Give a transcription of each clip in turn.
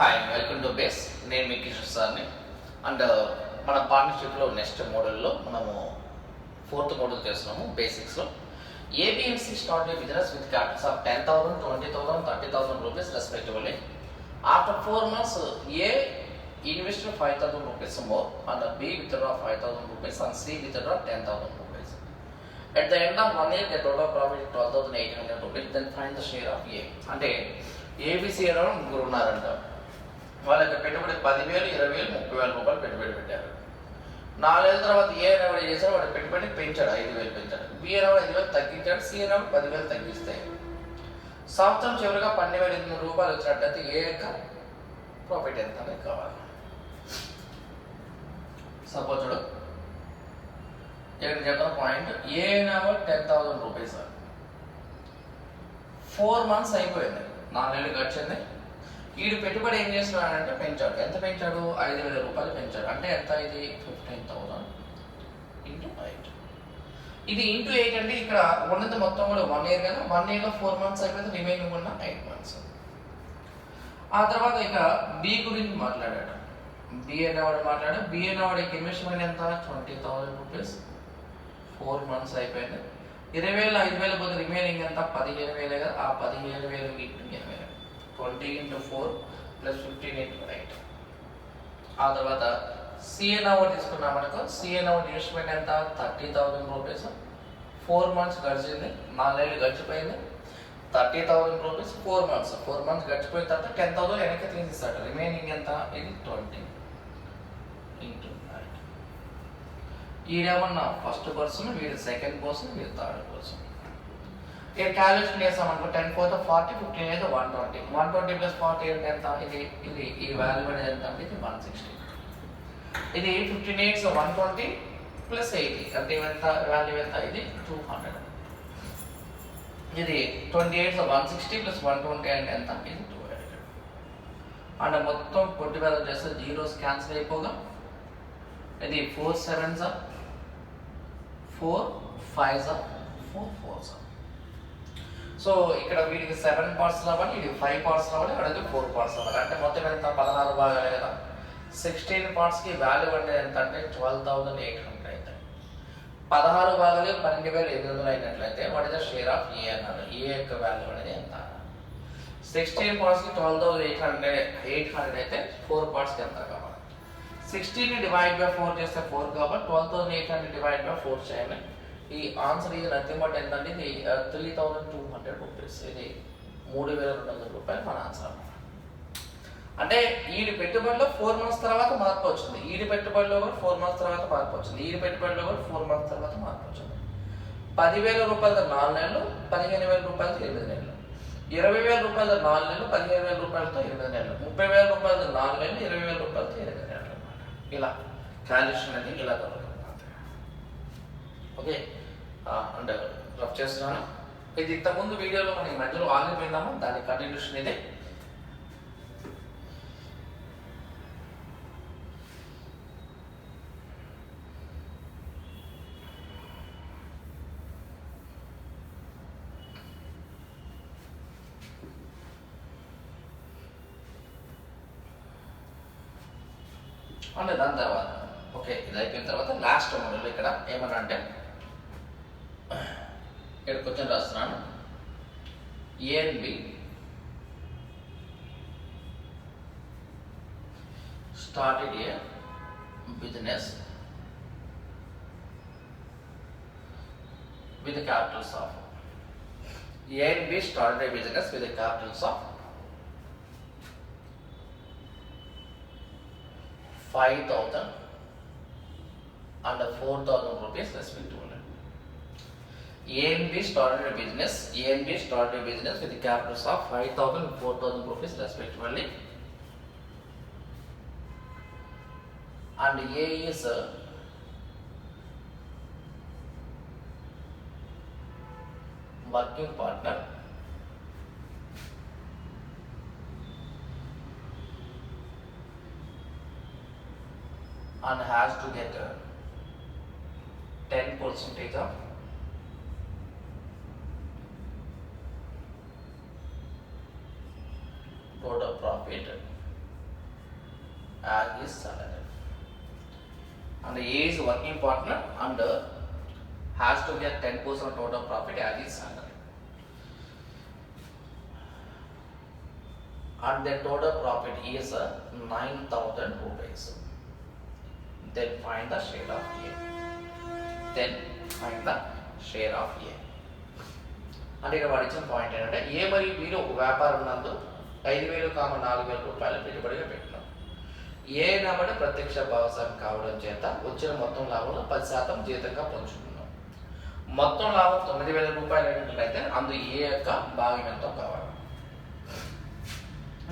Hi welcome to base. నేను మీ కిషోర్ సార్ని. And మన పార్ట్నర్షిప్లో నెక్స్ట్ మోడల్లో మనము ఫోర్త్ మోడల్ చేస్తున్నాము బేసిక్స్లో. ABMC start a business with capitals of 10,000, 20,000, 30,000 rupees respectively. After 4 months, A invested 5,000 rupees more and B withdraw 5,000 rupees and C withdraw 10,000 rupees. At the end of 1 year, the total profit is 12,800 rupees. Then find the share of A. అంటే ABC అనేవారు ముగ్గురు ఉన్నారంట. వాళ్ళకి పెట్టుబడి 10,000, 20,000, 30,000 రూపాయలు పెట్టుబడి పెట్టారు. 4 ఏళ్ళ తర్వాత ఏ అనేవాడు చేశాడు, వాడు పెట్టుబడి పెంచాడు, 5,000 పెంచాడు. బి అనేవాడు 5,000 తగ్గించాడు, సి అనేవాడు 10,000 తగ్గిస్తాయి. సంవత్సరం చివరిగా 12,800 రూపాయలు వచ్చినట్టయితే ఏ యొక్క ప్రాఫిట్ ఎంత అనేది కావాలి. సపోజ్ చూడు, ఇక్కడ చెప్తాను పాయింట్. ఏ అనేవాడు 10,000 రూపీస్, 4 months అయిపోయింది, 4 నెలలు గడిచింది. వీడు పెట్టుబడి ఏం చేస్తున్నాడంటే పెంచాడు. ఎంత పెంచాడు? 5,000 రూపాయలు పెంచాడు. అంటే ఎంత? ఇది 15,000 ఇంటూ 8. ఇది ఇంటూ 8 అంటే ఇక్కడ ఉన్నది మొత్తం కూడా 1 year కదా. 1 year లో 4 months అయిపోతే రిమైనింగ్ ఉన్న 8 months. ఆ తర్వాత ఇక బి గురించి మాట్లాడాడు. బి అనేవాడు మాట్లాడాడు. బి అనేవాడికి ఇన్వెస్ట్మెంట్ ఎంత? 20,000 రూపీస్, 4 months అయిపోయింది. 20,000 5,000 పోతే రిమైనింగ్ ఎంత? 15,000 కదా. ఆ 15,000 ఇంటూ 20,000, 20 into 4 plus 15 into 8. ఆ తర్వాత సిఎన్ అవర్ తీసుకున్నాం అనుకో. సిఎన్ అవర్ ఇన్వెస్ట్మెంట్ ఎంత? 30,000 రూపీస్, 4 months గడిచింది, 4 నెలలు గడిచిపోయింది. 30,000 రూపీస్, 4 months గడిచిపోయిన తర్వాత 10,000 వెనక్కి తీసిస్తాడు. రిమైనింగ్ ఎంత? ఇది 20 into 8. ఈడేమన్నా ఫస్ట్ పర్సన్, వీడు సెకండ్ పర్సన్, వీడు థర్డ్ పర్సన్. ఇక్కడ క్యాలిక్యులేషన్ చేస్తాం అనుకో. 10 4 40, 15 అయితే 120. 120 plus 40 అంటే ఎంత? ఇది ఈ వాల్యూ అనేది ఎంత అంటే ఇది 160. ఇది 15 8 120 plus 80 అంటే ఎంత వాల్యూ ఎంత? ఇది 200. ఇది 28 160 plus 120 అంటే ఎంత? ఇది 200. అంటే మొత్తం పొట్టి వాల్యూ చేస్తే జీరోస్ క్యాన్సిల్ అయిపోగా ఇది 4 7s 4 5s 4 4s. సో ఇక్కడ వీడికి 7 parts రావాలి, ఇది 5 parts రావాలి, అక్కడికి 4 parts రావాలి. అంటే మొత్తం ఎంత? 16 భాగాలే కదా. 16 partsకి వాల్యూ అంటే ఎంత అంటే 12,800 అయితే 16 భాగాలు 12,800 అయినట్లయితే what is the share of A అన్నారు. ఏ యొక్క వాల్యూ అనేది ఎంత? 16 partsకి 12,800 అయితే 4 partsకి ఎంత కావాలి? 16 డివైడ్ బై 4 చేస్తే 4 కాబట్టి 12,800 డివైడ్ బై 4 చేయాలి. ఈ ఆన్సర్ ఇది నథింగ్ బట్ ఏంటంటే ఇది 3,200 రూపీస్. ఇది 3,200 రూపాయలు మన ఆన్సర్ అన్నమాట. అంటే ఈడి పెట్టుబడిలో 4 months తర్వాత మార్పు వచ్చింది. ఈడి పెట్టుబడిలో కూడా 4 months తర్వాత మార్పు వచ్చింది. ఈడి పెట్టుబడిలో కూడా 4 months తర్వాత మార్పు వచ్చింది. 10,000 రూపాయలతో 4 నెలలు, 15,000 రూపాయలతో 8 నెలలు, 20,000 రూపాయలతో 4 నెలలు, 15,000 రూపాయలతో 8 నెలలు, 30,000 రూపాయలతో 4 నెలలు, 20,000 రూపాయలతో 8 నెలలు అనమాట. ఇలా క్యాలిక్యులేషన్ అనేది ఇలా జరుగుతుంది. ఓకే, అంటే రఫ్ చేస్తున్నాను. ఇది ఇంతకుముందు వీడియోలో మనం ఈ మధ్యలో ఆగిపోయిందాము, దాని కంటిన్యూషన్ ఇదే. అంటే దాని తర్వాత ఓకే, ఇది అయిపోయిన తర్వాత లాస్ట్ మోడల్ ఇక్కడ ఏమన్నా అంటే ఇక్కడ క్వశ్చన్ రాస్తున్నాను. A and B started a business with the capitals of A and B started a business with the capitals of 5,000 and 4,000 rupees respectively. A and B started a business with the capitals of 5,000 and 4,000 rupees respectively. And A is working partner and has to get 10% of total profit as his salary. And A is working partner and has to get 10% total profit as his salary. And the total profit is 9,000 rupees. Then find the share of A. Then find the share of A. అంటే ఇక్కడ వాడు ఇచ్చిన point ఏంటంటే ఏ మరియు below ఒక వ్యాపారం నందు 5,000, 4,000 రూపాయలు పెట్టుబడిగా పెట్టినాం. ఏ నబడి ప్రత్యక్ష భాగస్వామి కావడం చేత వచ్చిన మొత్తం లాభంలో 10% జీతంగా పంచుకున్నాం. మొత్తం లాభం 9,000 రూపాయలు అయినట్లయితే అందు ఏ యొక్క భాగం ఎంతో కావాలి.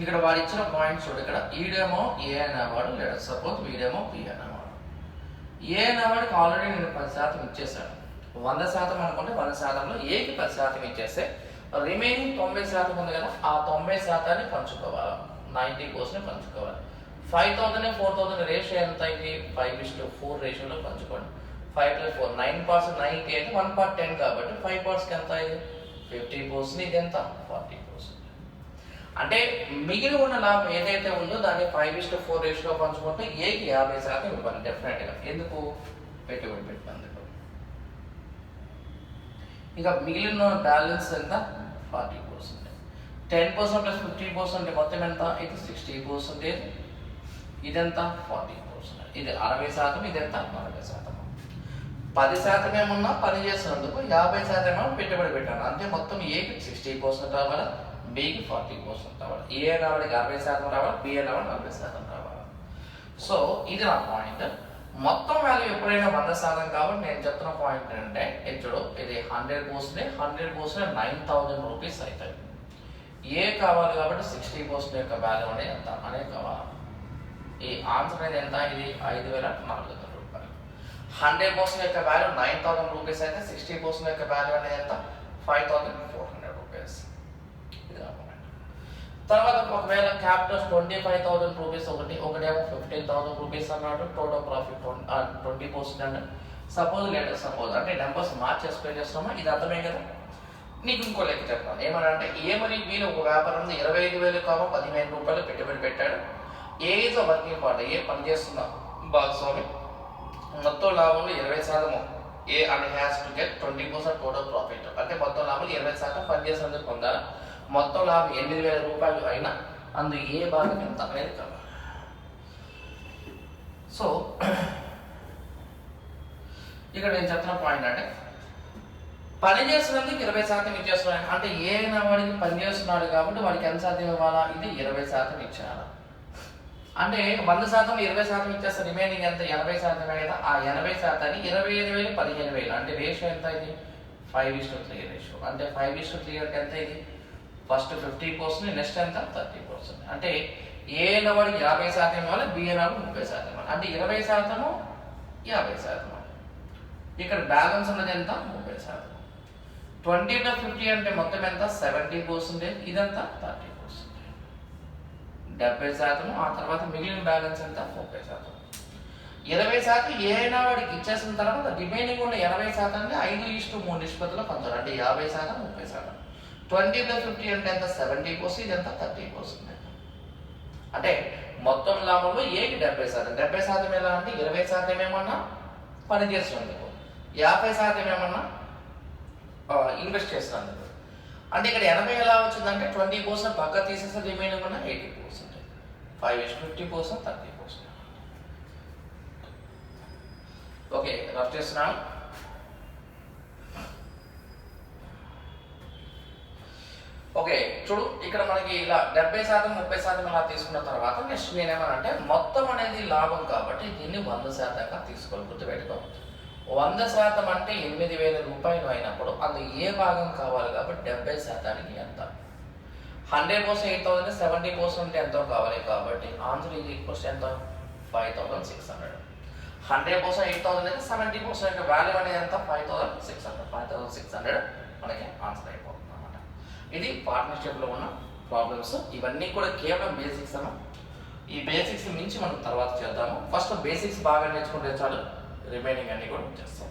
ఇక్కడ వాడు ఇచ్చిన పాయింట్స్ చూడు. ఇక్కడ ఈడేమో ఏ అనేవాడు, లేదా సపోజ్ వీడేమో బి అనేవాడు. ఏ అనేవాడికి ఆల్రెడీ నేను 10% ఇచ్చేసాను. 100% అనుకుంటే 100%లో ఏకి 10% ఇచ్చేస్తే రిమైనింగ్ 90% ఉంది కదా, ఆ 90% పంచుకోవాలి. 90% పంచుకోవాలి. 5,000 4,000 రేషియో ఎంత అయింది? 5:4 రేషియోలో పంచుకోండి. 5 + 4 9% 9 అయితే 1 part 10 కాబట్టి 5 parts ఎంత అయింది? 50%. ఇది ఎంత? 40%. అంటే మిగిలి ఉన్న లాభం ఏదైతే ఉందో దాన్ని 5:4 రేషియోలో పంచుకుంటే ఏకి 50% ఇవ్వాలి డెఫినెట్గా. ఎందుకు? పెట్టుబడి పెట్టినందుకు. ఇక మిగిలిన బ్యాలెన్స్ ఎంత? 40%. 10% + 50% మొత్తం ఎంత? ఇది 60%. ఇదెంత? 40%. ఇది 60%. ఇదెంత? 40%. 10% ఏమన్నా పని చేసినందుకు 50% ఏమో పెట్టుబడి పెట్టాను. అంటే మొత్తం ఏకి 60% రావాలి, బికి 40% రావాలి. ఏ రావడానికి 60% రావాలి, బి రావడానికి 40% రావాలి. సో ఇది నా పాయింట్. మొత్తం వాల్యూ ఎప్పుడైనా 100% కాబట్టి నేను చెప్తున్న పాయింట్ ఏంటంటే చూడు, ఇది 100%, 100% 9,000 రూపీస్ అవుతాయి. ఏ కావాలి కాబట్టి 60% యొక్క వాల్యూ అనేది ఎంత అనేది కావాలి. ఈ ఆన్సర్ అనేది ఎంత? ఇది 5,400 రూపాయలు. 100% యొక్క వాల్యూ 9,000 రూపీస్ అయితే 60% యొక్క వాల్యూ అనేది ఎంత? 5,400 రూపీస్. తర్వాత ఒకవేళ క్యాపిటల్ 25,000 రూపీస్ ఒకటేమో 15,000 రూపీస్ అన్నాడు. టోటల్ ప్రాఫిట్ 20% అంటే సపోజ్ అంటే నెంబర్స్ మార్చి ఎక్స్ప్లెయిన్ చేస్తున్నామా? ఇది అర్థమే కదా. నీకు ఇంకో లెక్క చెప్తాను. ఏమనంటే ఏ మరియు బిలో ఒక వ్యాపారం 25,000, 15,000 రూపాయలు పెట్టుబడి పెట్టాడు. ఏ ఇస్ వర్కింగ్ పార్ట్నర్, ఏ పని చేస్తున్నా భాగస్వామి. మొత్తం లాభంలో 20% ఏ and has to get 20% total profit. అంటే మొత్తం లాభంలో 20% పని చేసినందుకు పొందాలి. మొత్తం లాభం 8,000 రూపాయలు అయినా అందు ఏ భాగం ఎంత అనేది కావాలి. సో ఇక్కడ నేను చెప్తున్న పాయింట్ అంటే పని చేసినందుకు 20% ఇచ్చేస్తున్నాను. అంటే ఏ అయినా వాడికి పని చేస్తున్నాడు కాబట్టి వాడికి ఎంత శాతం ఇవ్వాలా? ఇది 20% ఇచ్చేయాలి. అంటే 100% 20% ఇచ్చేస్తే రిమైనింగ్ ఎంత? 80% కదా. ఆ 80%ని 25,000 15,000 అంటే రేషియో ఎంత? ఇది 5:3 రేషియో. అంటే 5:3 అంటే ఎంత? ఇది ఫస్ట్ 50%, నెక్స్ట్ ఎంత? 30%. అంటే ఏ అయిన వాడికి 50% ఇవ్వాలి, బి అయిన వాడికి 30% ఇవ్వాలి. అంటే 20%, 50%. ఇక్కడ బ్యాలెన్స్ ఉన్నది ఎంత? 30%. 20 + 50 అంటే మొత్తం ఎంత? 70%. ఇదంతా 30%. 70%. ఆ తర్వాత మిగిలిన బ్యాలెన్స్ ఎంత? 30%. 20% ఏ అయినా వాడికి ఇచ్చేసిన తర్వాత రిమైనింగ్ ఉన్న 80%ని 5:3 నిష్పత్తిలో పంచాలి. అంటే 50%, 30%. 20 + 50 అంటే ఎంత? 70%. ఇదంతా 30%. అంటే మొత్తం లాభంలో ఏకి 70%. 70% ఎలా అంటే 20% ఏమన్నా పని చేస్తున్నందుకు, 50% ఏమన్నా ఇన్వెస్ట్ చేస్తున్నందుకు. అంటే ఇక్కడ 80 ఎలా వచ్చిందంటే 20% పక్క తీసేస్తే రిమైనింగ్ ఉన్న 80%. 5:50%, 30%. ఓకే, రఫ్ చేస్తున్నాను. ఓకే చూడు, ఇక్కడ మనకి ఇలా 70%, 30% అలా తీసుకున్న తర్వాత నెక్స్ట్ నేనేమనంటే మొత్తం అనేది లాభం కాబట్టి దీన్ని 100%గా తీసుకోవాలి. గుర్తుపెట్టుకో, 100% అంటే 8,000 రూపాయలు అయినప్పుడు అది ఏ భాగం కావాలి కాబట్టి 70%కి ఎంత? 100% 8,000, 70% ఎంతో కావాలి కాబట్టి ఆన్సర్ ఇది ఈక్వల్స్ ఎంత? 5,600. 100% 8,000 అయితే 70% వాల్యూ అనేది ఎంత? 5,600. 5,600 మనకి ఆన్సర్ అయిపోతుంది అన్నమాట. ఇది పార్ట్నర్షిప్లో ఉన్న ప్రాబ్లమ్స్. ఇవన్నీ కూడా కేవలం బేసిక్స్ అన్న. ఈ బేసిక్స్ మించి మనం తర్వాత చేద్దాము. ఫస్ట్ బేసిక్స్ బాగా నేర్చుకుంటే చాలు, రిమైనింగ్ అన్నీ కూడా చేస్తాం.